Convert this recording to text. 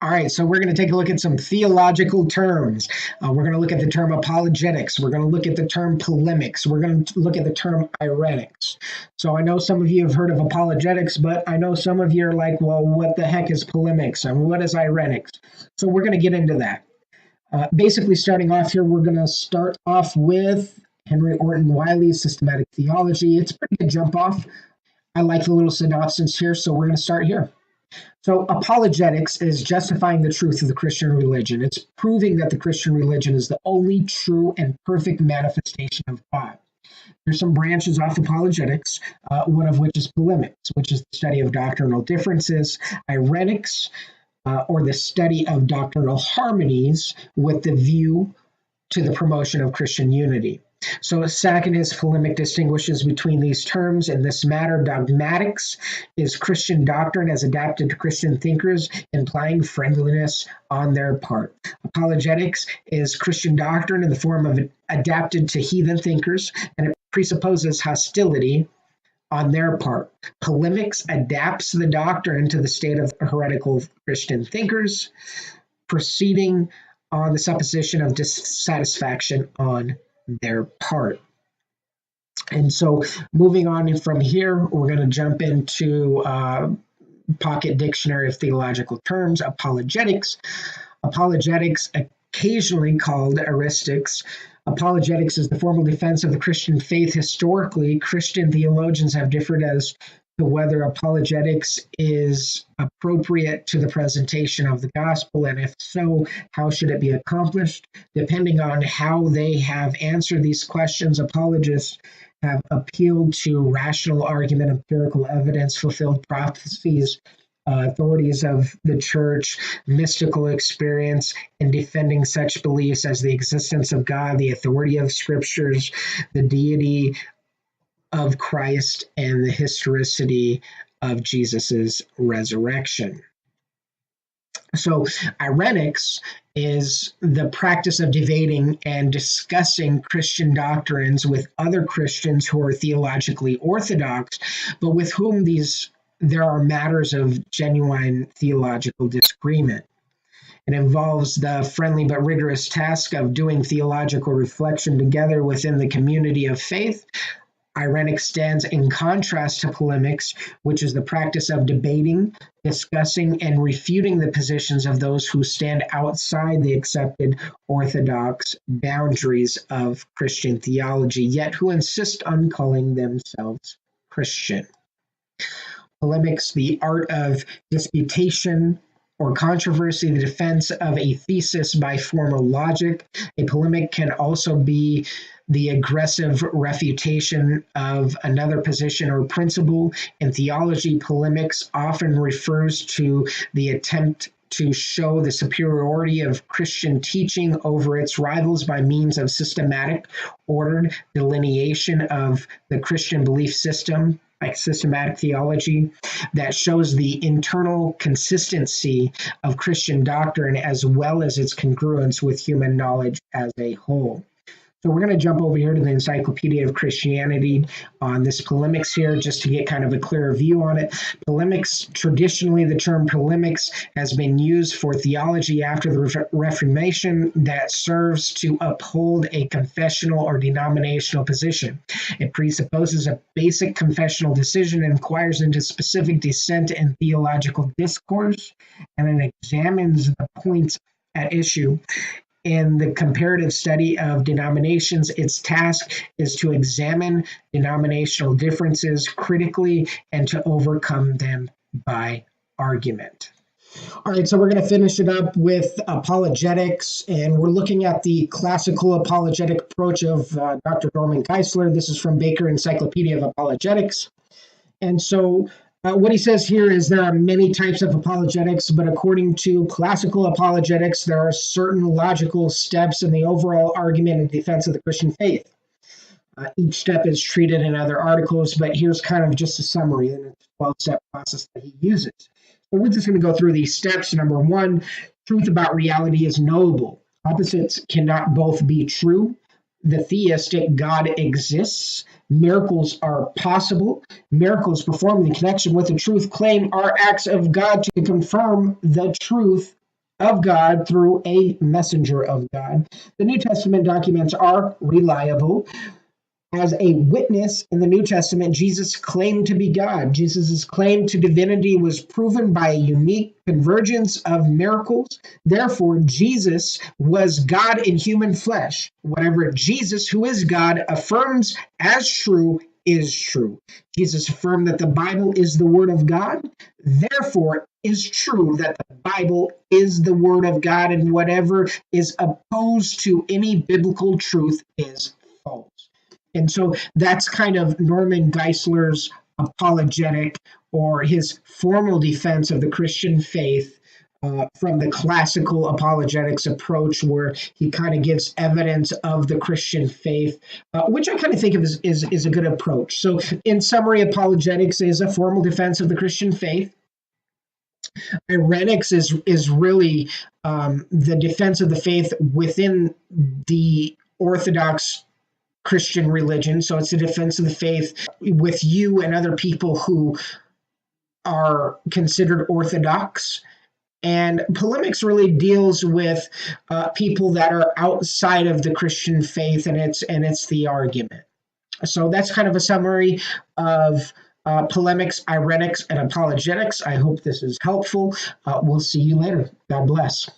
All right, so we're going to take a look at some theological terms. We're going to look at the term apologetics. We're going to look at the term polemics. We're going to look at the term Irenics. So I know some of you have heard of apologetics, but I know some of you are like, well, what the heck is polemics and what is Irenics? So we're going to get into that. Basically, starting off here, we're going to start off with Henry Orton Wiley's Systematic Theology. It's a pretty good jump off. I like the little synopsis here, so we're going to start here. So apologetics is justifying the truth of the Christian religion. It's proving that the Christian religion is the only true and perfect manifestation of God. There's some branches off apologetics, one of which is polemics, which is the study of doctrinal differences, Irenics, or the study of doctrinal harmonies with the view to the promotion of Christian unity. So Sacchinus polemic distinguishes between these terms in this matter. Dogmatics is Christian doctrine as adapted to Christian thinkers, implying friendliness on their part. Apologetics is Christian doctrine in the form of adapted to heathen thinkers, and it presupposes hostility on their part. Polemics adapts the doctrine to the state of heretical Christian thinkers, proceeding on the supposition of dissatisfaction on their part. And so moving on from here, we're going to jump into Pocket Dictionary of Theological Terms, apologetics. Apologetics, occasionally called eristics. Apologetics is the formal defense of the Christian faith. Historically, Christian theologians have differed as to whether apologetics is appropriate to the presentation of the gospel, and if so, how should it be accomplished? Depending on how they have answered these questions, apologists have appealed to rational argument, empirical evidence, fulfilled prophecies, authorities of the church, mystical experience, in defending such beliefs as the existence of God, the authority of scriptures, the deity of Christ, and the historicity of Jesus's resurrection. So Irenics is the practice of debating and discussing Christian doctrines with other Christians who are theologically orthodox, but with whom there are matters of genuine theological disagreement. It involves the friendly but rigorous task of doing theological reflection together within the community of faith. Irenics stands in contrast to polemics, which is the practice of debating, discussing, and refuting the positions of those who stand outside the accepted orthodox boundaries of Christian theology, yet who insist on calling themselves Christian. Polemics, the art of disputation or controversy, the defense of a thesis by formal logic. A polemic can also be the aggressive refutation of another position or principle. In theology, polemics often refers to the attempt to show the superiority of Christian teaching over its rivals by means of systematic, ordered delineation of the Christian belief system, like systematic theology, that shows the internal consistency of Christian doctrine as well as its congruence with human knowledge as a whole. So we're going to jump over here to the Encyclopedia of Christianity on this polemics here, just to get kind of a clearer view on it. Polemics, traditionally the term polemics has been used for theology after the Reformation that serves to uphold a confessional or denominational position. It presupposes a basic confessional decision and inquires into specific dissent in theological discourse, and it examines the points at issue. In the comparative study of denominations, its task is to examine denominational differences critically and to overcome them by argument. All right, so we're going to finish it up with apologetics, and we're looking at the classical apologetic approach of Dr. Norman Geisler. This is from Baker Encyclopedia of Apologetics. And so what he says here is there are many types of apologetics, but according to classical apologetics, there are certain logical steps in the overall argument and defense of the Christian faith. Each step is treated in other articles, but here's kind of just a summary in a 12-step process that he uses. So we're just going to go through these steps. Number one, truth about reality is knowable. Opposites cannot both be true. The theistic God exists. Miracles are possible. Miracles performed in connection with the truth claim are acts of God to confirm the truth of God through a messenger of God. The New Testament documents are reliable. As a witness in the New Testament, Jesus claimed to be God. Jesus' claim to divinity was proven by a unique convergence of miracles. Therefore, Jesus was God in human flesh. Whatever Jesus, who is God, affirms as true is true. Jesus affirmed that the Bible is the Word of God. Therefore, is true that the Bible is the Word of God, and whatever is opposed to any biblical truth is false. And so that's kind of Norman Geisler's apologetic, or his formal defense of the Christian faith, from the classical apologetics approach, where he kind of gives evidence of the Christian faith, which I kind of think of is a good approach. So, in summary, apologetics is a formal defense of the Christian faith. Irenics is really the defense of the faith within the Orthodox Christian religion. So it's a defense of the faith with you and other people who are considered orthodox. And polemics really deals with people that are outside of the Christian faith, and it's the argument. So that's kind of a summary of polemics, irenics, and apologetics. I hope this is helpful. We'll see you later. God bless.